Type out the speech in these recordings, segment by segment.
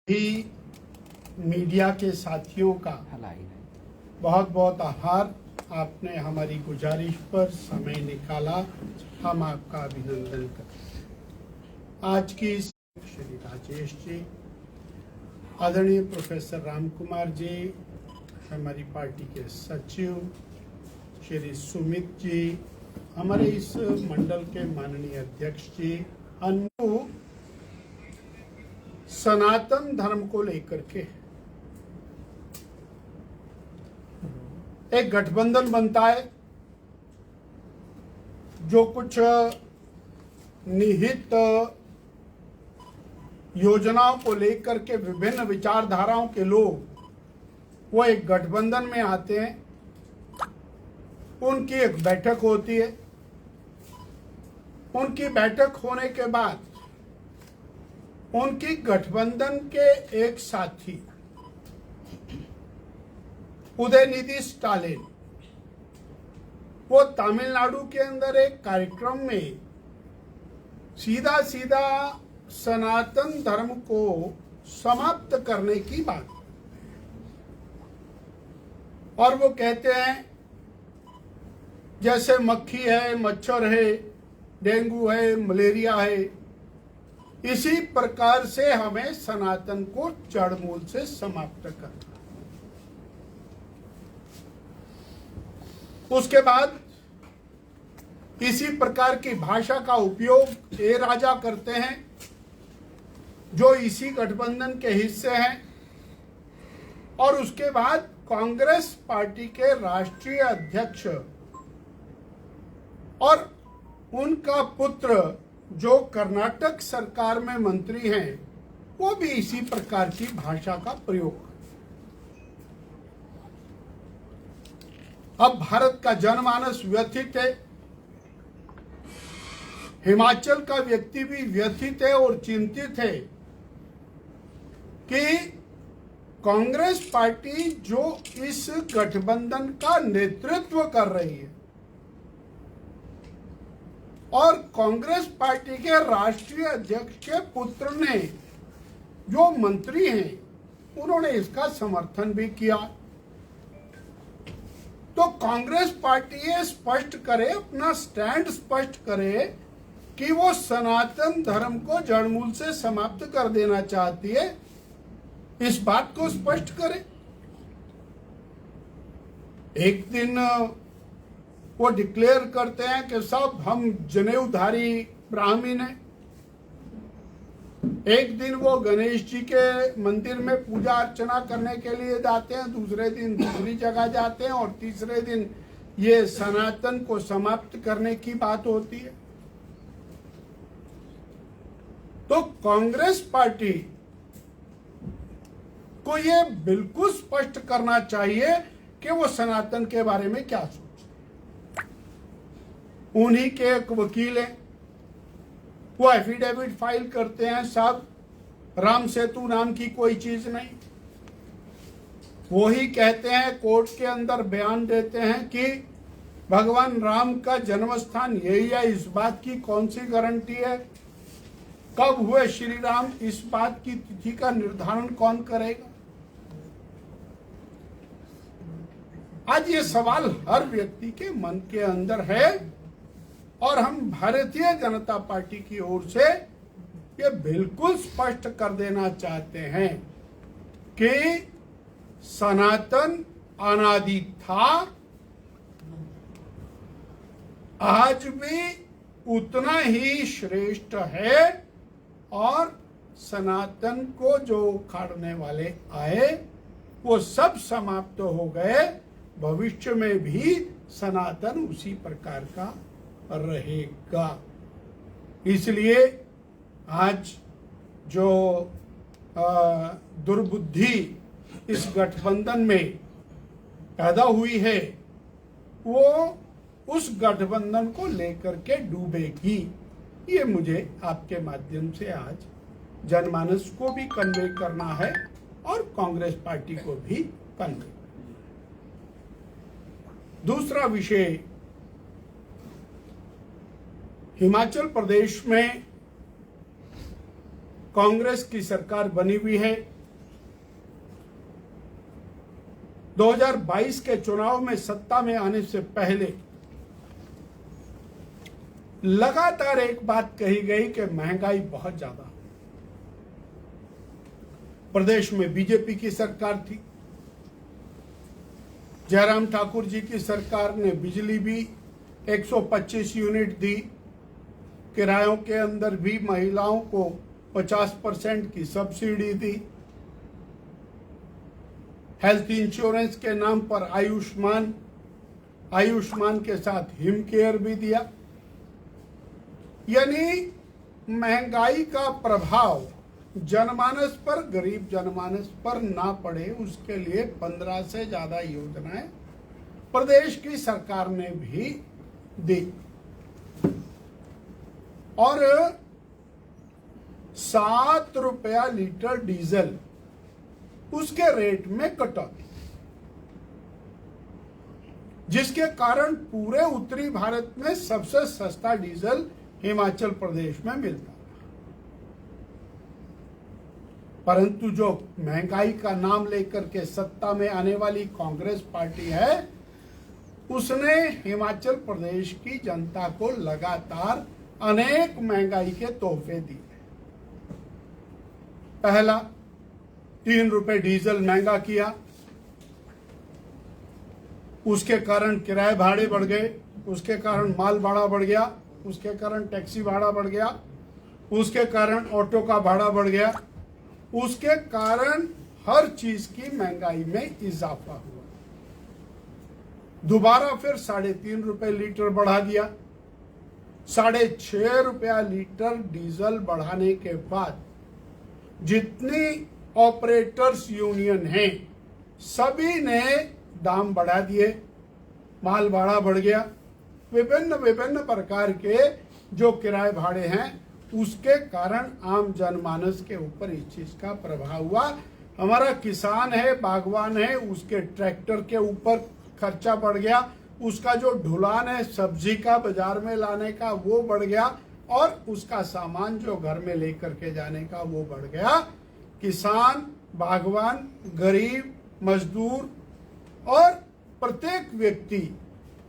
भी मीडिया के साथियों का बहुत बहुत आभार। आपने हमारी गुजारिश पर समय निकाला, हम आपका अभिनंदन करते हैं। आज की श्री राजेश जी, आदरणीय प्रोफेसर राम कुमार जी, हमारी पार्टी के सचिव श्री सुमित जी, हमारे इस मंडल के माननीय अध्यक्ष जी, अनु सनातन धर्म को लेकर के एक गठबंधन बनता है जो कुछ निहित योजनाओं को लेकर के विभिन्न विचारधाराओं के लोग वो एक गठबंधन में आते हैं। उनकी एक बैठक होती है। उनकी बैठक होने के बाद उनकी गठबंधन के एक साथी उदयनिधि स्टालिन वो तमिलनाडु के अंदर एक कार्यक्रम में सीधा सीधा सनातन धर्म को समाप्त करने की बात, और वो कहते हैं जैसे मक्खी है, मच्छर है, डेंगू है, मलेरिया है, इसी प्रकार से हमें सनातन को जड़ मूल से समाप्त करना। उसके बाद इसी प्रकार की भाषा का उपयोग ए राजा करते हैं जो इसी गठबंधन के हिस्से हैं, और उसके बाद कांग्रेस पार्टी के राष्ट्रीय अध्यक्ष और उनका पुत्र जो कर्नाटक सरकार में मंत्री हैं, वो भी इसी प्रकार की भाषा का प्रयोग। अब भारत का जनमानस व्यथित है, हिमाचल का व्यक्ति भी व्यथित है और चिंतित है कि कांग्रेस पार्टी जो इस गठबंधन का नेतृत्व कर रही है और कांग्रेस पार्टी के राष्ट्रीय अध्यक्ष के पुत्र ने जो मंत्री हैं उन्होंने इसका समर्थन भी किया। तो कांग्रेस पार्टी ये स्पष्ट करे, अपना स्टैंड स्पष्ट करे कि वो सनातन धर्म को जड़मूल से समाप्त कर देना चाहती है, इस बात को स्पष्ट करे। एक दिन वो डिक्लेयर करते हैं कि सब हम जनेऊधारी ब्राह्मण हैं। एक दिन वो गणेश जी के मंदिर में पूजा अर्चना करने के लिए जाते हैं, दूसरे दिन दूसरी जगह जाते हैं, और तीसरे दिन ये सनातन को समाप्त करने की बात होती है। तो कांग्रेस पार्टी को ये बिल्कुल स्पष्ट करना चाहिए कि वो सनातन के बारे में क्या सोचते। उन्हीं के एक वकील हैं, वो एफिडेविट फाइल करते हैं, साहब राम सेतु नाम की कोई चीज नहीं। वो ही कहते हैं, कोर्ट के अंदर बयान देते हैं कि भगवान राम का जन्म स्थान यही है, इस बात की कौन सी गारंटी है? कब हुए श्री राम, इस बात की तिथि का निर्धारण कौन करेगा? आज ये सवाल हर व्यक्ति के मन के अंदर है, और हम भारतीय जनता पार्टी की ओर से ये बिल्कुल स्पष्ट कर देना चाहते हैं कि सनातन अनादि था, आज भी उतना ही श्रेष्ठ है, और सनातन को जो उखाड़ने वाले आए वो सब समाप्त हो गए। भविष्य में भी सनातन उसी प्रकार का रहेगा। इसलिए आज जो दुर्बुद्धि इस गठबंधन में पैदा हुई है वो उस गठबंधन को लेकर के डूबेगी। ये मुझे आपके माध्यम से आज जनमानस को भी कन्वे करना है और कांग्रेस पार्टी को भी कन्वे। दूसरा विषय, हिमाचल प्रदेश में कांग्रेस की सरकार बनी हुई है। 2022 के चुनाव में सत्ता में आने से पहले लगातार एक बात कही गई कि महंगाई बहुत ज्यादा। प्रदेश में बीजेपी की सरकार थी, जयराम ठाकुर जी की सरकार ने बिजली भी 125 यूनिट दी, किरायों के अंदर भी महिलाओं को 50% की सब्सिडी दी, हेल्थ इंश्योरेंस के नाम पर आयुष्मान के साथ हिम केयर भी दिया। यानी महंगाई का प्रभाव जनमानस पर, गरीब जनमानस पर ना पड़े उसके लिए 15 से ज्यादा योजनाएं प्रदेश की सरकार ने भी दी। और 7 रुपया लीटर डीजल उसके रेट में कटौती, जिसके कारण पूरे उत्तरी भारत में सबसे सस्ता डीजल हिमाचल प्रदेश में मिलता। परंतु जो महंगाई का नाम लेकर के सत्ता में आने वाली कांग्रेस पार्टी है, उसने हिमाचल प्रदेश की जनता को लगातार अनेक महंगाई के तोहफे दिए। पहला, 3 रुपए डीजल महंगा किया, उसके कारण किराए भाड़े बढ़ गए, उसके कारण माल भाड़ा बढ़ गया, उसके कारण टैक्सी भाड़ा बढ़ गया, उसके कारण ऑटो का भाड़ा बढ़ गया, उसके कारण हर चीज की महंगाई में इजाफा हुआ। दोबारा फिर 3.5 रुपए लीटर बढ़ा दिया। 6.5 रुपया लीटर डीजल बढ़ाने के बाद जितनी ऑपरेटर्स यूनियन हैं सभी ने दाम बढ़ा दिए, माल भाड़ा बढ़ गया, विभिन्न प्रकार के जो किराए भाड़े हैं उसके कारण आम जनमानस के ऊपर इस चीज का प्रभाव हुआ। हमारा किसान है, बागवान है, उसके ट्रैक्टर के ऊपर खर्चा बढ़ गया, उसका जो ढुलान है सब्जी का बाजार में लाने का वो बढ़ गया, और उसका सामान जो घर में लेकर के जाने का वो बढ़ गया। किसान, बागवान, गरीब, मजदूर और प्रत्येक व्यक्ति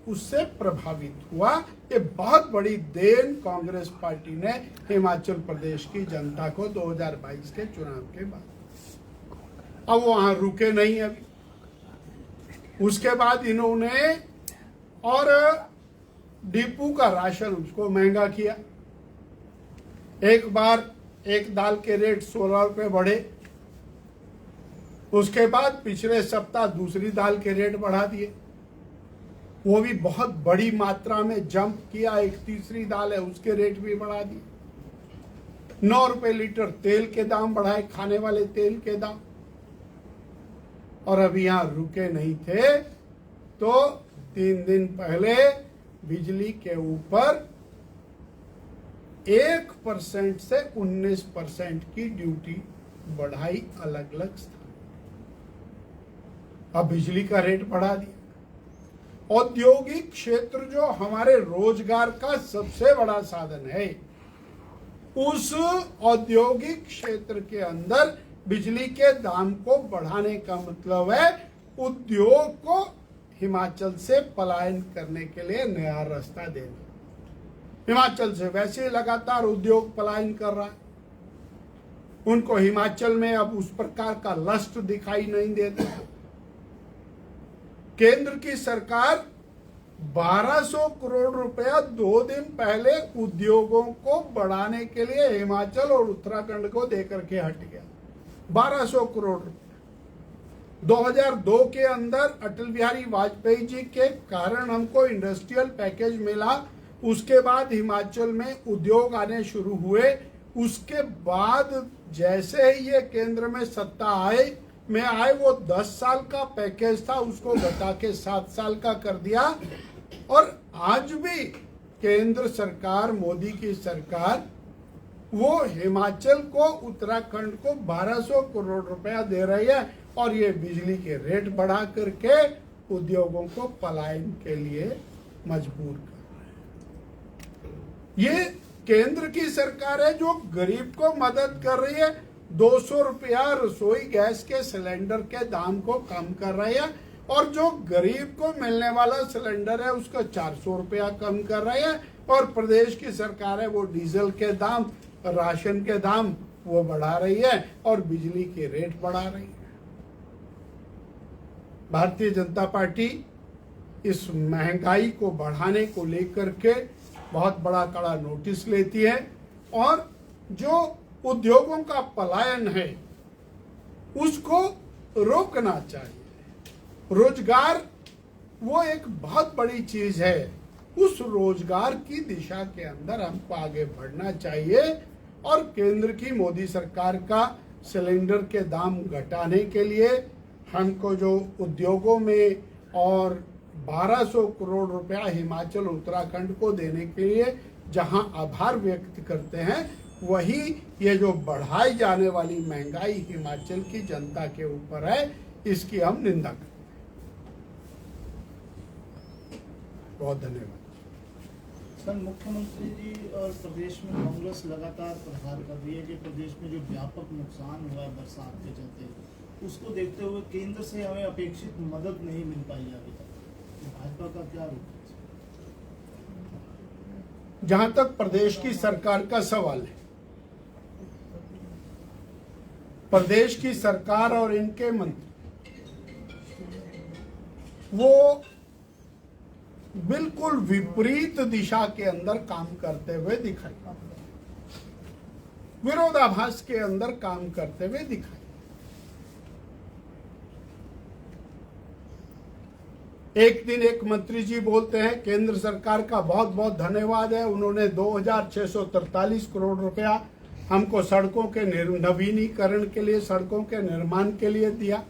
उससे प्रभावित हुआ। ये बहुत बड़ी देन कांग्रेस पार्टी ने हिमाचल प्रदेश की जनता को 2022 के चुनाव के बाद। अब वहां रुके नहीं अभी, उसके बाद इन्होंने और डिपू का राशन उसको महंगा किया। एक बार एक दाल के रेट 16 रुपए बढ़े, उसके बाद पिछले सप्ताह दूसरी दाल के रेट बढ़ा दिए, वो भी बहुत बड़ी मात्रा में जंप किया। एक तीसरी दाल है उसके रेट भी बढ़ा दिए। 9 रुपए लीटर तेल के दाम बढ़ाए, खाने वाले तेल के दाम। और अभी यहां रुके नहीं थे तो 3 दिन पहले बिजली के ऊपर 1% से 19% की ड्यूटी बढ़ाई अलग अलग स्थान। अब बिजली का रेट बढ़ा दिया। औद्योगिक क्षेत्र जो हमारे रोजगार का सबसे बड़ा साधन है, उस औद्योगिक क्षेत्र के अंदर बिजली के दाम को बढ़ाने का मतलब है उद्योग को हिमाचल से पलायन करने के लिए नया रास्ता देना। हिमाचल से वैसे ही लगातार उद्योग पलायन कर रहा है, उनको हिमाचल में अब उस प्रकार का लस्ट दिखाई नहीं देता। केंद्र की सरकार 1200 करोड़ रुपया 2 दिन पहले उद्योगों को बढ़ाने के लिए हिमाचल और उत्तराखंड को देकर के हट गया। 1200 करोड़ रुपया 2002 के अंदर अटल बिहारी वाजपेयी जी के कारण हमको इंडस्ट्रियल पैकेज मिला। उसके बाद हिमाचल में उद्योग आने शुरू हुए। उसके बाद जैसे ही ये केंद्र में सत्ता आए वो 10 साल का पैकेज था, उसको घटा के 7 साल का कर दिया। और आज भी केंद्र सरकार, मोदी की सरकार, वो हिमाचल को, उत्तराखंड को 1200 करोड़ रुपया दे रही है और ये बिजली के रेट बढ़ा करके उद्योगों को पलायन के लिए मजबूर कर रहे हैं। ये केंद्र की सरकार है जो गरीब को मदद कर रही है। 200 रुपया रसोई गैस के सिलेंडर के दाम को कम कर रही है और जो गरीब को मिलने वाला सिलेंडर है उसका 400 रुपया कम कर रहे हैं, और प्रदेश की सरकार है वो डीजल के दाम, राशन के दाम वो बढ़ा रही है और बिजली के रेट बढ़ा रही है। भारतीय जनता पार्टी इस महंगाई को बढ़ाने को लेकर के बहुत बड़ा कड़ा नोटिस लेती है, और जो उद्योगों का पलायन है उसको रोकना चाहिए। रोजगार वो एक बहुत बड़ी चीज है, उस रोजगार की दिशा के अंदर हमको आगे बढ़ना चाहिए, और केंद्र की मोदी सरकार का सिलेंडर के दाम घटाने के लिए हमको जो उद्योगों में और 1200 करोड़ रुपया हिमाचल उत्तराखंड को देने के लिए जहां आभार व्यक्त करते हैं, वही ये जो बढ़ाई जाने वाली महंगाई हिमाचल की जनता के ऊपर है, इसकी हम निंदा करते हैं। बहुत धन्यवाद। सर, मुख्यमंत्री जी और प्रदेश में कांग्रेस लगातार प्रहार कर रही है कि प्रदेश में जो व्यापक नुकसान हुआ है बरसात के चलते, उसको देखते हुए केंद्र से हमें अपेक्षित मदद नहीं मिल पाई अभी तक, भाजपा का क्या रुख है? जहां तक प्रदेश की सरकार का सवाल है, प्रदेश की सरकार और इनके मंत्री वो बिल्कुल विपरीत दिशा के अंदर काम करते हुए दिखाई, विरोधाभास के अंदर काम करते हुए दिखाई। एक दिन एक मंत्री जी बोलते हैं केंद्र सरकार का बहुत बहुत धन्यवाद है, उन्होंने 2643 करोड़ रुपया हमको सड़कों के नवीनीकरण के लिए, सड़कों के निर्माण के लिए दिया।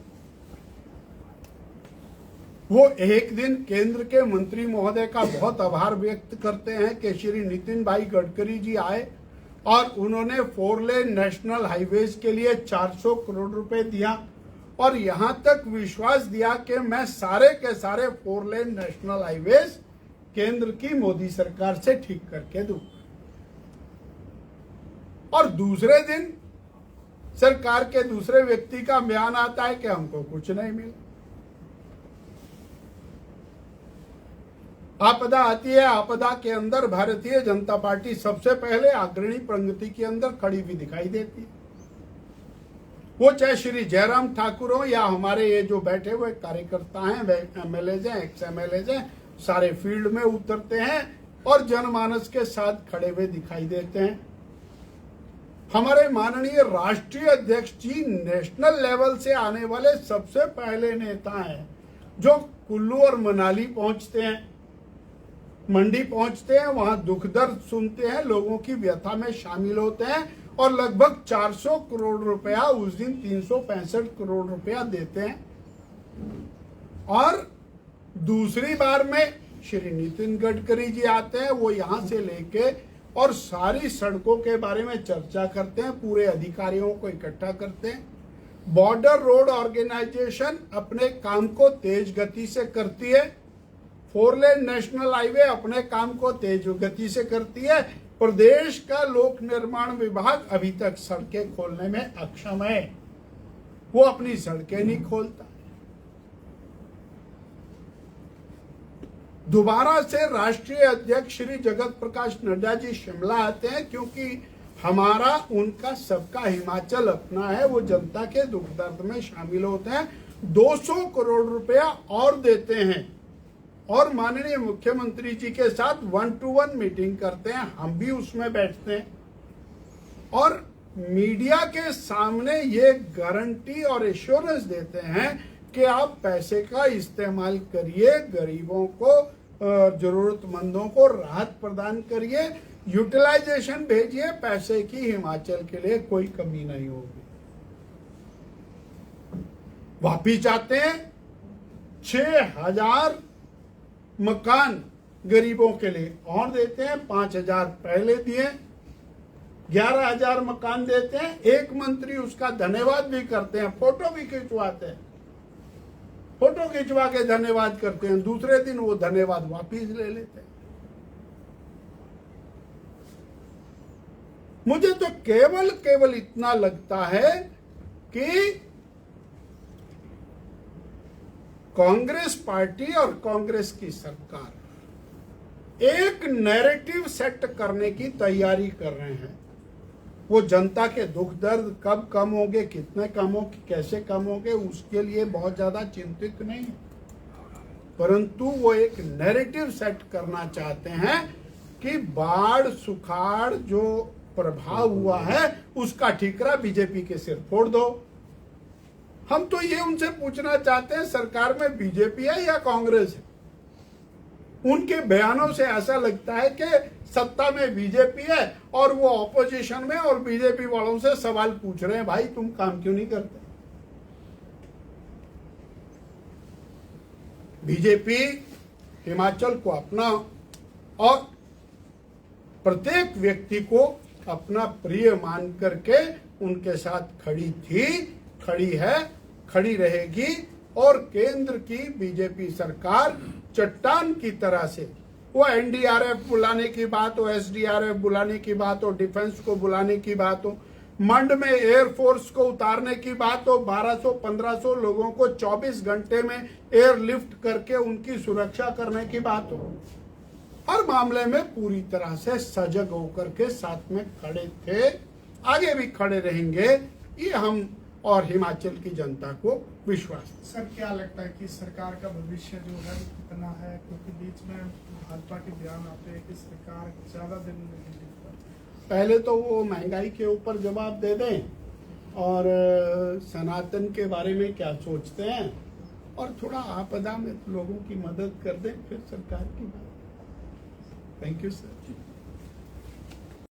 वो एक दिन केंद्र के मंत्री महोदय का बहुत आभार व्यक्त करते हैं कि श्री नितिन भाई गडकरी जी आए और उन्होंने 4 लेन नेशनल हाईवेज के लिए 400 करोड़ रुपए दिया, और यहां तक विश्वास दिया कि मैं सारे के सारे 4 लेन नेशनल हाईवेज केंद्र की मोदी सरकार से ठीक करके दूं। और दूसरे दिन सरकार के दूसरे व्यक्ति का बयान आता है कि हमको कुछ नहीं मिला। आपदा आती है, आपदा के अंदर भारतीय जनता पार्टी सबसे पहले अग्रणी पंक्ति के अंदर खड़ी हुई दिखाई देती है। वो चाहे श्री जयराम ठाकुर हो या हमारे ये जो बैठे हुए कार्यकर्ता हैं, एमएलए हैं, एक्स एमएलए हैं, सारे फील्ड में उतरते हैं और जनमानस के साथ खड़े हुए दिखाई देते हैं। हमारे माननीय राष्ट्रीय अध्यक्ष जी नेशनल लेवल से आने वाले सबसे पहले नेता हैं जो कुल्लू और मनाली पहुंचते हैं, मंडी पहुंचते हैं, वहां दुख दर्द सुनते हैं, लोगों की व्यथा में शामिल होते हैं, और लगभग 400 करोड़ रुपया, उस दिन 365 करोड़ रुपया देते हैं। और दूसरी बार में श्री नितिन गडकरी जी आते हैं, वो यहां से लेके और सारी सड़कों के बारे में चर्चा करते हैं, पूरे अधिकारियों को इकट्ठा करते हैं। बॉर्डर रोड ऑर्गेनाइजेशन अपने काम को तेज गति से करती है, 4 लेन नेशनल हाईवे अपने काम को तेज गति से करती है। प्रदेश का लोक निर्माण विभाग अभी तक सड़कें खोलने में अक्षम है, वो अपनी सड़कें नहीं खोलता। दोबारा से राष्ट्रीय अध्यक्ष श्री जगत प्रकाश नड्डा जी शिमला आते हैं, क्योंकि हमारा उनका सबका हिमाचल अपना है, वो जनता के दुख दर्द में शामिल होते हैं। 200 करोड़ रुपया और देते हैं, और माननीय मुख्यमंत्री जी के साथ 1-to-1 मीटिंग करते हैं, हम भी उसमें बैठते हैं, और मीडिया के सामने ये गारंटी और एश्योरेंस देते हैं कि आप पैसे का इस्तेमाल करिए, गरीबों को, जरूरतमंदों को राहत प्रदान करिए, यूटिलाइजेशन भेजिए, पैसे की हिमाचल के लिए कोई कमी नहीं होगी। वापिस जाते हैं, 6000 मकान गरीबों के लिए और देते हैं, 5000 पहले दिए, 11000 मकान देते हैं। एक मंत्री उसका धन्यवाद भी करते हैं, फोटो भी खिंचवाते हैं, फोटो खिंचवा के धन्यवाद करते हैं, दूसरे दिन वो धन्यवाद वापिस ले लेते हैं। मुझे तो केवल इतना लगता है कि कांग्रेस पार्टी और कांग्रेस की सरकार एक नैरेटिव सेट करने की तैयारी कर रहे हैं। वो जनता के दुख दर्द कब कम होंगे, कितने कम होंगे, कैसे कम होंगे, उसके लिए बहुत ज्यादा चिंतित नहीं, परंतु वो एक नैरेटिव सेट करना चाहते हैं कि बाढ़ सुखाड़ जो प्रभाव हुआ है उसका ठीकरा बीजेपी के सिर फोड़ दो। हम तो ये उनसे पूछना चाहते हैं, सरकार में बीजेपी है या कांग्रेस है? उनके बयानों से ऐसा लगता है कि सत्ता में बीजेपी है और वो ऑपोजिशन में, और बीजेपी वालों से सवाल पूछ रहे हैं, भाई तुम काम क्यों नहीं करते? बीजेपी हिमाचल को अपना और प्रत्येक व्यक्ति को अपना प्रिय मान करके उनके साथ खड़ी थी, खड़ी है, खड़ी रहेगी। और केंद्र की बीजेपी सरकार चट्टान की तरह से, वो एनडीआरएफ बुलाने की बात हो, एसडीआरएफ बुलाने की बात हो, डिफेंस को बुलाने की बात हो, मंड में एयरफोर्स को उतारने की बात हो, 1200-1500 लोगों को 24 घंटे में एयरलिफ्ट करके उनकी सुरक्षा करने की बात हो, हर मामले में पूरी तरह से सजग होकर के साथ में खड़े थे, आगे भी खड़े रहेंगे, ये हम और हिमाचल की जनता को विश्वास। सर क्या लगता है कि सरकार का भविष्य जो है कितना है, क्योंकि बीच में भाजपा के बयान आते हैं कि सरकार ज्यादा दिन नहीं टिकती। पहले तो वो महंगाई के ऊपर जवाब दे दें और सनातन के बारे में क्या सोचते हैं, और थोड़ा आपदा में लोगों की मदद कर दें, फिर सरकार की बात। Thank you sir.